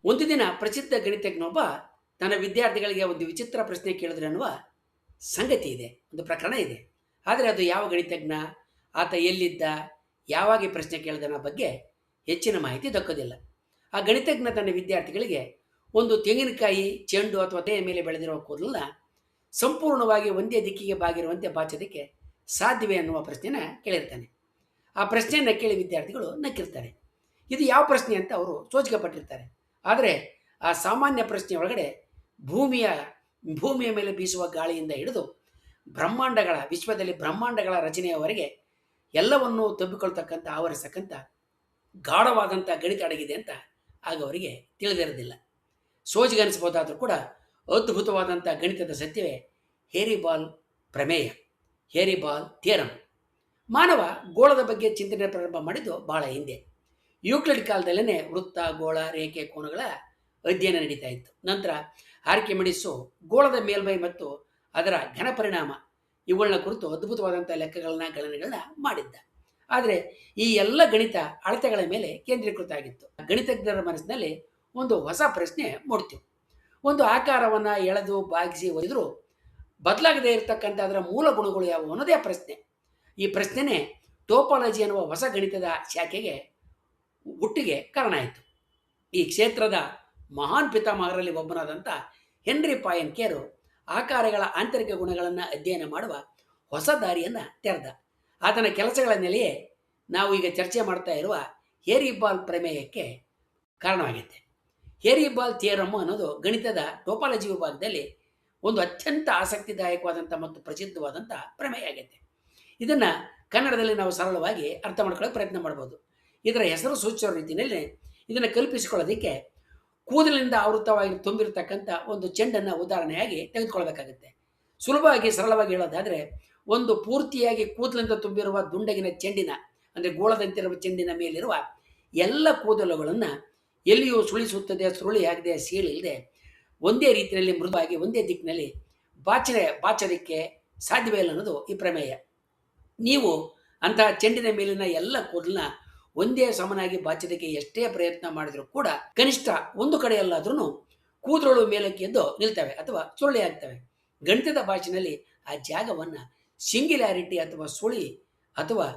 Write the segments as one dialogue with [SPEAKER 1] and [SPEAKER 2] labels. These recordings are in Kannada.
[SPEAKER 1] ಒಂದು ದಿನ ಪ್ರಸಿದ್ಧ ಗಣಿತಜ್ಞನೊಬ್ಬ ತನ್ನ ವಿದ್ಯಾರ್ಥಿಗಳಿಗೆ ಒಂದು ವಿಚಿತ್ರ ಪ್ರಶ್ನೆ ಕೇಳಿದ್ರೆ ಅನ್ನುವ ಸಂಗತಿ ಇದೆ, ಒಂದು ಪ್ರಕರಣ ಇದೆ. ಆದರೆ ಅದು ಯಾವ ಗಣಿತಜ್ಞ, ಆತ ಎಲ್ಲಿದ್ದ, ಯಾವಾಗ ಈ ಪ್ರಶ್ನೆ ಕೇಳಿದನ ಬಗ್ಗೆ ಹೆಚ್ಚಿನ ಮಾಹಿತಿ ದಕ್ಕೋದಿಲ್ಲ. ಆ ಗಣಿತಜ್ಞ ತನ್ನ ವಿದ್ಯಾರ್ಥಿಗಳಿಗೆ ಒಂದು ತೆಂಗಿನಕಾಯಿ ಚೆಂಡು ಅಥವಾ ತೆಯ ಮೇಲೆ ಬೆಳೆದಿರುವ ಕೂದಲನ್ನ ಸಂಪೂರ್ಣವಾಗಿ ಒಂದೇ ದಿಕ್ಕಿಗೆ ಬಾಗಿರುವಂತೆ ಬಾಚೋದಕ್ಕೆ ಸಾಧ್ಯವೇ ಅನ್ನುವ ಪ್ರಶ್ನೆನ ಕೇಳಿರ್ತಾನೆ. ಆ ಪ್ರಶ್ನೆಯನ್ನು ಕೇಳಿ ವಿದ್ಯಾರ್ಥಿಗಳು ನಕ್ಕಿರ್ತಾರೆ. ಇದು ಯಾವ ಪ್ರಶ್ನೆ ಅಂತ ಅವರು ಸೋಚಿಕೆಪಟ್ಟಿರ್ತಾರೆ. ಆದರೆ ಆ ಸಾಮಾನ್ಯ ಪ್ರಶ್ನೆ ಒಳಗಡೆ ಭೂಮಿಯ ಭೂಮಿಯ ಮೇಲೆ ಬೀಸುವ ಗಾಳಿಯಿಂದ ಹಿಡಿದು ವಿಶ್ವದಲ್ಲಿ ಬ್ರಹ್ಮಾಂಡಗಳ ರಚನೆಯವರೆಗೆ ಎಲ್ಲವನ್ನೂ ತಬ್ಬಿಕೊಳ್ತಕ್ಕಂಥ ಆವರಿಸಕ್ಕಂಥ ಗಾಢವಾದಂಥ ಗಣಿತ ಅಡಗಿದೆ ಅಂತ ಆಗ ಅವರಿಗೆ ತಿಳಿದಿರೋದಿಲ್ಲ. ಸೋಜಿಗನಿಸ್ಬೋದಾದರೂ ಕೂಡ ಅದ್ಭುತವಾದಂಥ ಗಣಿತದ ಸತ್ಯವೇ ಹೇರಿಬಾಲ್ ಪ್ರಮೇಯ, ಹೇರಿಬಾಲ್ ಥಿಯರಮ್. ಮಾನವ ಗೋಳದ ಬಗ್ಗೆ ಚಿಂತನೆ ಪ್ರಾರಂಭ ಮಾಡಿದ್ದು ಬಹಳ ಹಿಂದೆ. ಯೂಕ್ಲಿಡ್ ಕಾಲದಲ್ಲೇ ವೃತ್ತ, ಗೋಳ, ರೇಖೆ, ಕೋನಗಳ ಅಧ್ಯಯನ ನಡೀತಾ ಇತ್ತು. ನಂತರ ಆರ್ಕಿಮಿಡಿಸು ಗೋಳದ ಮೇಲ್ಮೈ ಮತ್ತು ಅದರ ಘನ ಪರಿಣಾಮ ಇವುಗಳನ್ನ ಕುರಿತು ಅದ್ಭುತವಾದಂಥ ಗಣನೆಗಳನ್ನ ಮಾಡಿದ್ದ. ಆದರೆ ಈ ಎಲ್ಲ ಗಣಿತ ಅಳತೆಗಳ ಮೇಲೆ ಕೇಂದ್ರೀಕೃತ ಆಗಿತ್ತು. ಗಣಿತಜ್ಞರ ಮನಸ್ಸಿನಲ್ಲಿ ಒಂದು ಹೊಸ ಪ್ರಶ್ನೆ ಮೂಡ್ತು. ಒಂದು ಆಕಾರವನ್ನು ಎಳೆದು ಬಾಗಿಸಿ ಒಯ್ದರೂ ಬದಲಾಗದೇ ಇರತಕ್ಕಂಥ ಅದರ ಮೂಲ ಗುಣಗಳು ಯಾವುವು ಅನ್ನೋದೇ ಪ್ರಶ್ನೆ. ಈ ಪ್ರಶ್ನೆನೇ ಟೋಪಾಲಜಿ ಎನ್ನುವ ಹೊಸ ಗಣಿತದ ಶಾಖೆಗೆ ಹುಟ್ಟಿಗೆ ಕಾರಣ ಆಯಿತು. ಈ ಕ್ಷೇತ್ರದ ಮಹಾನ್ ಪಿತಾಮಹರಲ್ಲಿ ಒಬ್ಬನಾದಂಥ ಹೆನ್ರಿ ಪಾಯನ್ಕೇರು ಆಕಾರಗಳ ಆಂತರಿಕ ಗುಣಗಳನ್ನು ಅಧ್ಯಯನ ಮಾಡುವ ಹೊಸ ದಾರಿಯನ್ನು ತೆರೆದ. ಆತನ ಕೆಲಸಗಳ ನೆಲೆಯೇ ನಾವು ಈಗ ಚರ್ಚೆ ಮಾಡ್ತಾ ಇರುವ ಹೇರಿಬಾಲ್ ಪ್ರಮೇಯಕ್ಕೆ ಕಾರಣವಾಗಿದೆ. ಹೇರಿಬಾಲ್ ಥಿಯರಮ್ ಅನ್ನೋದು ಗಣಿತದ ಟೋಪಾಲಜಿ ವಿಭಾಗದಲ್ಲಿ ಒಂದು ಅತ್ಯಂತ ಆಸಕ್ತಿದಾಯಕವಾದಂಥ ಮತ್ತು ಪ್ರಸಿದ್ಧವಾದಂಥ ಪ್ರಮೇಯ ಆಗೈತೆ. ಇದನ್ನು ಕನ್ನಡದಲ್ಲಿ ನಾವು ಸರಳವಾಗಿ ಅರ್ಥ ಮಾಡ್ಕೊಳ್ಳೋಕೆ ಪ್ರಯತ್ನ ಮಾಡ್ಬೋದು. ಇದರ ಹೆಸರು ಸೂಚಿಸೋ ರೀತಿಯಲ್ಲಿ ಇದನ್ನು ಕಲ್ಪಿಸಿಕೊಳ್ಳೋದಕ್ಕೆ ಕೂದಲಿನಿಂದ ಆವೃತವಾಗಿ ತುಂಬಿರತಕ್ಕಂಥ ಒಂದು ಚೆಂಡನ್ನು ಉದಾಹರಣೆಯಾಗಿ ತೆಗೆದುಕೊಳ್ಬೇಕಾಗುತ್ತೆ. ಸುಲಭವಾಗಿ ಸರಳವಾಗಿ ಹೇಳೋದಾದರೆ, ಒಂದು ಪೂರ್ತಿಯಾಗಿ ಕೂದಲಿಂದ ತುಂಬಿರುವ ದುಂಡಗಿನ ಚೆಂಡಿನ ಅಂದರೆ ಗೋಳದಂತಿರುವ ಚೆಂಡಿನ ಮೇಲಿರುವ ಎಲ್ಲ ಕೂದಲುಗಳನ್ನು ಎಲ್ಲಿಯೂ ಸುಳಿಸುತ್ತದೆ, ಸುರುಳಿಯಾಗದೆ, ಸೀಳಿಲ್ಲದೆ ಒಂದೇ ರೀತಿಯಲ್ಲಿ ಮೃದುವಾಗಿ ಒಂದೇ ದಿಕ್ಕಿನಲ್ಲಿ ಬಾಚೋದಕ್ಕೆ ಸಾಧ್ಯವೇ ಇಲ್ಲ ಅನ್ನೋದು ಈ ಪ್ರಮೇಯ. ನೀವು ಅಂತಹ ಚೆಂಡಿನ ಮೇಲಿನ ಎಲ್ಲ ಕೂದಲನ್ನ ಒಂದೇ ಸಮನಾಗಿ ಬಾಚೋದಕ್ಕೆ ಎಷ್ಟೇ ಪ್ರಯತ್ನ ಮಾಡಿದರೂ ಕೂಡ ಕನಿಷ್ಠ ಒಂದು ಕಡೆಯಲ್ಲಾದ್ರೂ ಕೂದಲು ಮೇಲಕ್ಕೆ ಎದ್ದು ನಿಲ್ತವೆ ಅಥವಾ ಸುರುಳಿ ಆಗ್ತವೆ. ಗಣಿತದ ಭಾಷೆಯಲ್ಲಿ ಆ ಜಾಗವನ್ನು ಸಿಂಗ್ಯುಲಾರಿಟಿ ಅಥವಾ ಸುಳಿ ಅಥವಾ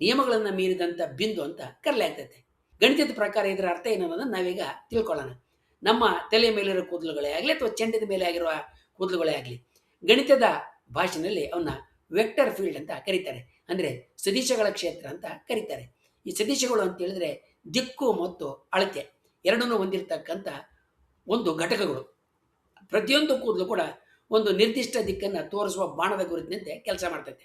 [SPEAKER 1] ನಿಯಮಗಳನ್ನು ಮೀರಿದಂಥ ಬಿಂದು ಅಂತ ಕರೆಯಲಾಗ್ತದೆ. ಗಣಿತದ ಪ್ರಕಾರ ಇದರ ಅರ್ಥ ಏನನ್ನೋದನ್ನು ನಾವೀಗ ತಿಳ್ಕೊಳ್ಳೋಣ. ನಮ್ಮ ತಲೆ ಮೇಲಿರೋ ಕೂದಲುಗಳೇ ಆಗಲಿ ಅಥವಾ ಚೆಂಡಿನ ಮೇಲೆ ಆಗಿರುವ ಕೂದಲುಗಳೇ ಆಗಲಿ, ಗಣಿತದ ಭಾಷೆಯಲ್ಲಿ ಅವನ್ನ ವೆಕ್ಟರ್ ಫೀಲ್ಡ್ ಅಂತ ಕರೀತಾರೆ. ಅಂದರೆ ಸದಿಶಗಳ ಕ್ಷೇತ್ರ ಅಂತ ಕರೀತಾರೆ. ಈ ಸದಿಶಗಳು ಅಂತ ಹೇಳಿದ್ರೆ ದಿಕ್ಕು ಮತ್ತು ಅಳತೆ ಎರಡನ್ನೂ ಹೊಂದಿರತಕ್ಕಂಥ ಒಂದು ಘಟಕಗಳು. ಪ್ರತಿಯೊಂದು ಕೂದಲು ಕೂಡ ಒಂದು ನಿರ್ದಿಷ್ಟ ದಿಕ್ಕನ್ನು ತೋರಿಸುವ ಬಾಣದ ಗುರುತಿನಂತೆ ಕೆಲಸ ಮಾಡ್ತೈತೆ.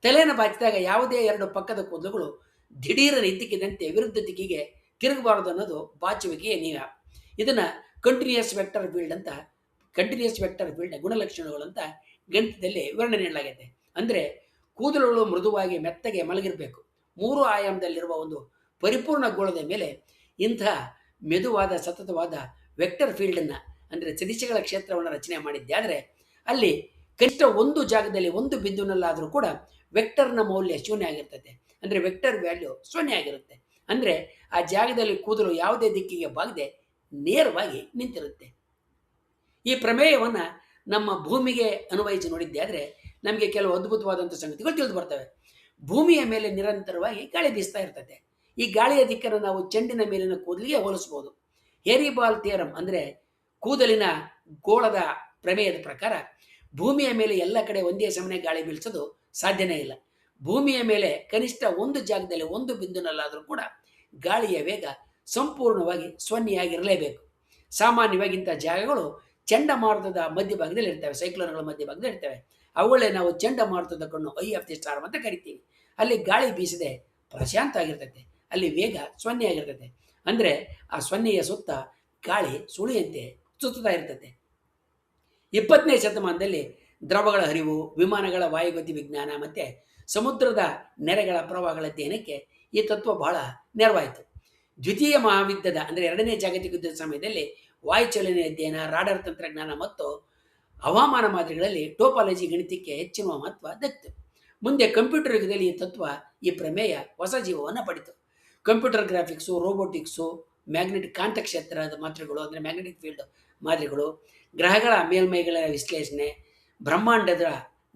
[SPEAKER 1] ತಲೆಯನ್ನು ಬಾಚಿದಾಗ ಯಾವುದೇ ಎರಡು ಪಕ್ಕದ ಕೂದಲುಗಳು ದಿಢೀರನೆ ಇದ್ದಕ್ಕಿದ್ದಂತೆ ವಿರುದ್ಧ ದಿಕ್ಕಿಗೆ ತಿರುಗಬಾರದು ಅನ್ನೋದು ಬಾಚುವಿಕೆಯ ನಿಯಮ. ಇದನ್ನು ಕಂಟಿನ್ಯೂಯಸ್ ವೆಕ್ಟರ್ ಫೀಲ್ಡ್ ಗುಣಲಕ್ಷಣಗಳು ಅಂತ ಗಣಿತದಲ್ಲಿ ವಿವರಣೆ ನೀಡಲಾಗಿದೆ. ಅಂದರೆ ಕೂದಲುಗಳು ಮೃದುವಾಗಿ ಮೆತ್ತಗೆ ಮಲಗಿರಬೇಕು. 3 ಆಯಾಮದಲ್ಲಿರುವ ಒಂದು ಪರಿಪೂರ್ಣ ಗೋಳದ ಮೇಲೆ ಇಂಥ ಮೆದುವಾದ ಸತತವಾದ ವೆಕ್ಟರ್ ಫೀಲ್ಡನ್ನು ಅಂದರೆ ಸದಿಶಗಳ ಕ್ಷೇತ್ರವನ್ನು ರಚನೆ ಮಾಡಿದ್ದೆ. ಆದರೆ ಅಲ್ಲಿ ಕನಿಷ್ಠ ಒಂದು ಜಾಗದಲ್ಲಿ ಒಂದು ಬಿಂದುವಿನಲ್ಲಾದರೂ ಕೂಡ ವೆಕ್ಟರ್ನ ಮೌಲ್ಯ ಶೂನ್ಯ ಆಗಿರ್ತದೆ. ಅಂದರೆ ವೆಕ್ಟರ್ ವ್ಯಾಲ್ಯೂ ಶೂನ್ಯ ಆಗಿರುತ್ತೆ. ಅಂದರೆ ಆ ಜಾಗದಲ್ಲಿ ಕೂದಲು ಯಾವುದೇ ದಿಕ್ಕಿಗೆ ಬಾಗದೆ ನೇರವಾಗಿ ನಿಂತಿರುತ್ತೆ. ಈ ಪ್ರಮೇಯವನ್ನು ನಮ್ಮ ಭೂಮಿಗೆ ಅನ್ವಯಿಸಿ ನೋಡಿದ್ದೆ ಆದರೆ ನಮಗೆ ಕೆಲವು ಅದ್ಭುತವಾದಂಥ ಸಂಗತಿಗಳು ತಿಳಿದು ಬರ್ತವೆ. ಭೂಮಿಯ ಮೇಲೆ ನಿರಂತರವಾಗಿ ಗಾಳಿ ಬೀಸ್ತಾ ಇರ್ತದೆ. ಈ ಗಾಳಿಯ ದಿಕ್ಕನ್ನು ನಾವು ಚೆಂಡಿನ ಮೇಲಿನ ಕೂದಲಿಗೆ ಹೋಲಿಸ್ಬೋದು. ಹೇರಿಬಾಲ್ ಥಿಯರಮ್ ಅಂದರೆ ಕೂದಲಿನ ಗೋಳದ ಪ್ರಮೇಯದ ಪ್ರಕಾರ ಭೂಮಿಯ ಮೇಲೆ ಎಲ್ಲ ಕಡೆ ಒಂದೇ ಸಮನೆ ಗಾಳಿ ಬೀಳಿಸೋದು ಸಾಧ್ಯನೇ ಇಲ್ಲ. ಭೂಮಿಯ ಮೇಲೆ ಕನಿಷ್ಠ ಒಂದು ಜಾಗದಲ್ಲಿ ಒಂದು ಬಿಂದುನಲ್ಲಾದರೂ ಕೂಡ ಗಾಳಿಯ ವೇಗ ಸಂಪೂರ್ಣವಾಗಿ ಸೊನ್ನೆಯಾಗಿರಲೇಬೇಕು. ಸಾಮಾನ್ಯವಾಗಿ ಇಂಥ ಜಾಗಗಳು ಚಂಡಮಾರುತದ ಮಧ್ಯಭಾಗದಲ್ಲಿ ಇರ್ತವೆ, ಸೈಕ್ಲೋನ್ಗಳ ಮಧ್ಯಭಾಗದಲ್ಲಿ ಇರ್ತವೆ. ಅವುಗಳೇ ನಾವು ಚಂಡಮಾರುತದ ಕಣ್ಣು, ಐ ಆಫ್ ದಿ ಸ್ಟಾರ್ ಅಂತ ಕರಿತೀವಿ. ಅಲ್ಲಿ ಗಾಳಿ ಬೀಸದೆ ಪ್ರಶಾಂತ ಆಗಿರ್ತೈತೆ, ಅಲ್ಲಿ ವೇಗ ಸೊನ್ನೆಯಾಗಿರ್ತೈತೆ. ಅಂದರೆ ಆ ಸೊನ್ನೆಯ ಸುತ್ತ ಗಾಳಿ ಸುಳಿಯಂತೆ ಸುತ್ತಾ ಇರ್ತೈತೆ. 20ನೇ ಶತಮಾನದಲ್ಲಿ ದ್ರವಗಳ ಹರಿವು, ವಿಮಾನಗಳ ವಾಯುಗತಿ ವಿಜ್ಞಾನ ಮತ್ತು ಸಮುದ್ರದ ನೆರೆಗಳ ಪ್ರವಾಹಗಳ ಅಧ್ಯಯನಕ್ಕೆ ಈ ತತ್ವ ಬಹಳ ನೆರವಾಯಿತು. ದ್ವಿತೀಯ ಮಹಾಯುದ್ಧದ ಅಂದರೆ 2ನೇ ಜಾಗತಿಕ ಯುದ್ಧದ ಸಮಯದಲ್ಲಿ ವಾಯುಚಲನೆ ಅಧ್ಯಯನ, ರಾಡರ್ ತಂತ್ರಜ್ಞಾನ ಮತ್ತು ಹವಾಮಾನ ಮಾದರಿಗಳಲ್ಲಿ ಟೋಪಾಲಜಿ ಗಣಿತಕ್ಕೆ ಹೆಚ್ಚಿನ ಮಹತ್ವ ದಕ್ಕಿತು. ಮುಂದೆ ಕಂಪ್ಯೂಟರ್ ಯುಗದಲ್ಲಿ ಈ ಪ್ರಮೇಯ ಹೊಸ ಜೀವವನ್ನು ಪಡಿತು. ಕಂಪ್ಯೂಟರ್ ಗ್ರಾಫಿಕ್ಸು, ರೋಬೋಟಿಕ್ಸು ಮ್ಯಾಗ್ನೆಟಿಕ್ ಕಾಂತಕ್ಷೇತ್ರದ ಮಾತ್ರೆಗಳು ಅಂದರೆ ಮ್ಯಾಗ್ನೆಟಿಕ್ ಫೀಲ್ಡ್ ಮಾದರಿಗಳು, ಗ್ರಹಗಳ ಮೇಲ್ಮೈಗಳ ವಿಶ್ಲೇಷಣೆ, ಬ್ರಹ್ಮಾಂಡದ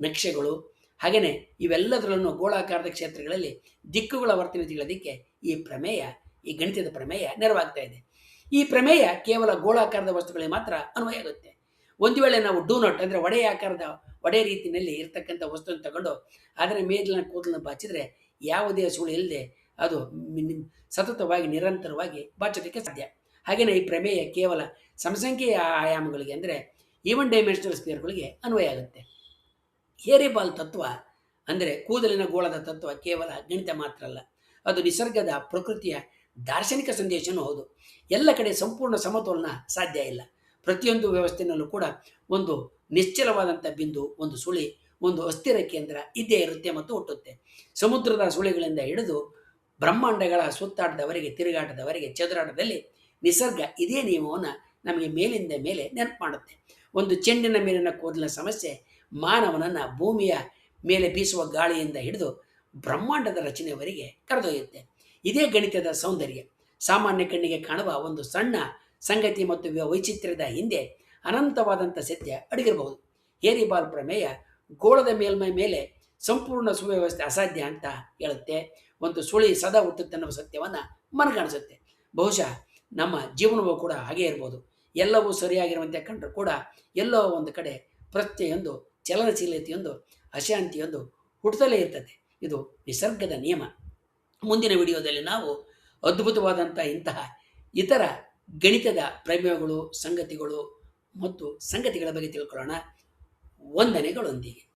[SPEAKER 1] ನಕ್ಷೆಗಳು, ಹಾಗೆಯೇ ಇವೆಲ್ಲದರಲ್ಲೂ ಗೋಳಾಕಾರದ ಕ್ಷೇತ್ರಗಳಲ್ಲಿ ದಿಕ್ಕುಗಳ ವರ್ತನೆ ತಿಳಿಯೋದಕ್ಕೆ ಈ ಗಣಿತದ ಪ್ರಮೇಯ ನೆರವಾಗ್ತಾ ಇದೆ. ಈ ಪ್ರಮೇಯ ಕೇವಲ ಗೋಳಾಕಾರದ ವಸ್ತುಗಳಿಗೆ ಮಾತ್ರ ಅನ್ವಯ ಆಗುತ್ತೆ. ಒಂದು ವೇಳೆ ನಾವು ಡೂನಟ್ ಅಂದರೆ ಒಡೆ ರೀತಿಯಲ್ಲಿ ಇರ್ತಕ್ಕಂಥ ವಸ್ತುವನ್ನು ತಗೊಂಡು ಅದರ ಮೇಲಿನ ಕೂದಲನ್ನು ಬಾಚಿದರೆ ಯಾವುದೇ ಸುಳಿ ಇಲ್ಲದೆ ಅದು ಸತತವಾಗಿ ನಿರಂತರವಾಗಿ ಬಾಚೋದಕ್ಕೆ ಸಾಧ್ಯ. ಹಾಗೆಯೇ ಈ ಪ್ರಮೇಯ ಕೇವಲ ಸಮಸಂಖ್ಯೆಯ ಆಯಾಮಗಳಿಗೆ ಅಂದರೆ ಈವನ್ ಡೈಮೆನ್ಷನಲ್ ಸ್ಪಿಯರ್ಗಳಿಗೆ ಅನ್ವಯ ಆಗುತ್ತೆ. ಹೇರಿಬಾಲ್ ತತ್ವ ಅಂದರೆ ಕೂದಲಿನ ಗೋಳದ ತತ್ವ ಕೇವಲ ಗಣಿತ ಮಾತ್ರ ಅಲ್ಲ, ಅದು ನಿಸರ್ಗದ ಪ್ರಕೃತಿಯ ದಾರ್ಶನಿಕ ಸಂದೇಶನೂ ಹೌದು. ಎಲ್ಲ ಕಡೆ ಸಂಪೂರ್ಣ ಸಮತೋಲನ ಸಾಧ್ಯ ಇಲ್ಲ. ಪ್ರತಿಯೊಂದು ವ್ಯವಸ್ಥೆಯಲ್ಲೂ ಕೂಡ ಒಂದು ನಿಶ್ಚಲವಾದಂಥ ಬಿಂದು, ಒಂದು ಸುಳಿ, ಒಂದು ಅಸ್ಥಿರ ಕೇಂದ್ರ ಇದ್ದೇ ಇರುತ್ತೆ ಮತ್ತು ಹುಟ್ಟುತ್ತೆ. ಸಮುದ್ರದ ಸುಳಿಗಳಿಂದ ಹಿಡಿದು ಬ್ರಹ್ಮಾಂಡಗಳ ಸುತ್ತಾಟದವರೆಗೆ, ತಿರುಗಾಟದವರೆಗೆ, ಚದುರಾಟದಲ್ಲಿ ನಿಸರ್ಗ ಇದೇ ನಿಯಮವನ್ನು ನಮಗೆ ಮೇಲಿಂದ ಮೇಲೆ ನೆನಪು ಮಾಡುತ್ತೆ. ಒಂದು ಚೆಂಡಿನ ಮೇಲಿನ ಕೂದಲಿನ ಸಮಸ್ಯೆ ಮಾನವನನ್ನು ಭೂಮಿಯ ಮೇಲೆ ಬೀಸುವ ಗಾಳಿಯಿಂದ ಹಿಡಿದು ಬ್ರಹ್ಮಾಂಡದ ರಚನೆಯವರೆಗೆ ಕರೆದೊಯ್ಯುತ್ತೆ. ಇದೇ ಗಣಿತದ ಸೌಂದರ್ಯ. ಸಾಮಾನ್ಯ ಕಣ್ಣಿಗೆ ಕಾಣುವ ಒಂದು ಸಣ್ಣ ಸಂಗತಿ ಮತ್ತು ವೈಚಿತ್ರ್ಯದ ಹಿಂದೆ ಅನಂತವಾದಂಥ ಸತ್ಯ ಅಡಗಿರಬಹುದು. ಹೇರಿಬಾಲ್ ಪ್ರಮೇಯ ಗೋಳದ ಮೇಲ್ಮೈ ಮೇಲೆ ಸಂಪೂರ್ಣ ಸುವ್ಯವಸ್ಥೆ ಅಸಾಧ್ಯ ಅಂತ ಹೇಳುತ್ತೆ. ಒಂದು ಸುಳಿ ಸದಾ ಹುಟ್ಟುತ್ತನ್ನುವ ಸತ್ಯವನ್ನು ಮನಗಾಣಿಸುತ್ತೆ. ಬಹುಶಃ ನಮ್ಮ ಜೀವನವೂ ಕೂಡ ಹಾಗೇ ಇರ್ಬೋದು. ಎಲ್ಲವೂ ಸರಿಯಾಗಿರುವಂತೆ ಕಂಡರೂ ಕೂಡ ಎಲ್ಲೋ ಒಂದು ಕಡೆ ಪ್ರತ್ಯೆಯೊಂದು, ಚಲನಶೀಲತೆಯೊಂದು, ಅಶಾಂತಿಯೊಂದು ಹುಟ್ಟುತ್ತಲೇ ಇರ್ತದೆ. ಇದು ನಿಸರ್ಗದ ನಿಯಮ. ಮುಂದಿನ ವಿಡಿಯೋದಲ್ಲಿ ನಾವು ಅದ್ಭುತವಾದಂಥ ಇಂತಹ ಇತರ ಗಣಿತದ ಪ್ರಮೇಯಗಳು, ಸಂಗತಿಗಳು ಮತ್ತು ಸಂಗತಿಗಳ ಬಗ್ಗೆ ತಿಳ್ಕೊಳ್ಳೋಣ. ವಂದನೆಗಳೊಂದಿಗೆ.